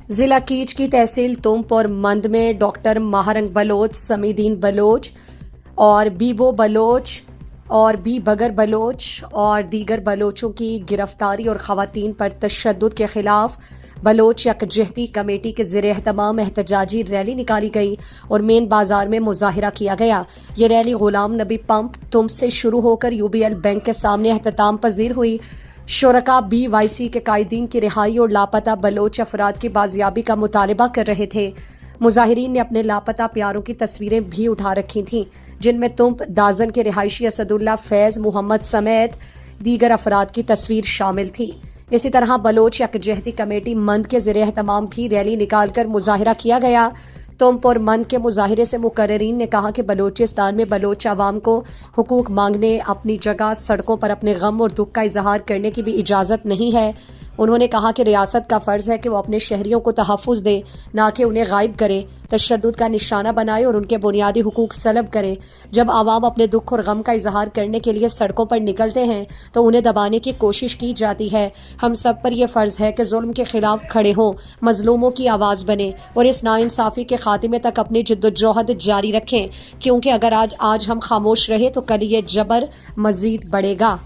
ضلع کیچ کی تحصیل تمپ اور مند میں ڈاکٹر ماہرنگ بلوچ، سمیدین بلوچ اور بیبو بلوچ اور بی بگر بلوچ اور دیگر بلوچوں کی گرفتاری اور خواتین پر تشدد کے خلاف بلوچ یکجہتی کمیٹی کے زیر اہتمام احتجاجی ریلی نکالی گئی اور مین بازار میں مظاہرہ کیا گیا۔ یہ ریلی غلام نبی پمپ تمپ سے شروع ہو کر UBL بینک کے سامنے اختتام پذیر ہوئی۔ شرکاء BYC کے قائدین کی رہائی اور لاپتہ بلوچ افراد کی بازیابی کا مطالبہ کر رہے تھے۔ مظاہرین نے اپنے لاپتہ پیاروں کی تصویریں بھی اٹھا رکھی تھیں، جن میں تمپ دازن کے رہائشی اسد اللہ فیض محمد سمیت دیگر افراد کی تصویر شامل تھی۔ اسی طرح بلوچ یکجہتی کمیٹی مند کے زیر اہتمام بھی ریلی نکال کر مظاہرہ کیا گیا۔ تمپ اور مند کے مظاہرے سے مقررین نے کہا کہ بلوچستان میں بلوچ عوام کو حقوق مانگنے، اپنی جگہ سڑکوں پر اپنے غم اور دکھ کا اظہار کرنے کی بھی اجازت نہیں ہے۔ انہوں نے کہا کہ ریاست کا فرض ہے کہ وہ اپنے شہریوں کو تحفظ دے، نہ کہ انہیں غائب کرے، تشدد کا نشانہ بنائے اور ان کے بنیادی حقوق سلب کرے۔ جب عوام اپنے دکھ اور غم کا اظہار کرنے کے لیے سڑکوں پر نکلتے ہیں تو انہیں دبانے کی کوشش کی جاتی ہے۔ ہم سب پر یہ فرض ہے کہ ظلم کے خلاف کھڑے ہوں، مظلوموں کی آواز بنیں اور اس ناانصافی کے خاتمے تک اپنی جدوجہد جاری رکھیں، کیونکہ اگر آج ہم خاموش رہے تو کل یہ جبر مزید بڑھے گا۔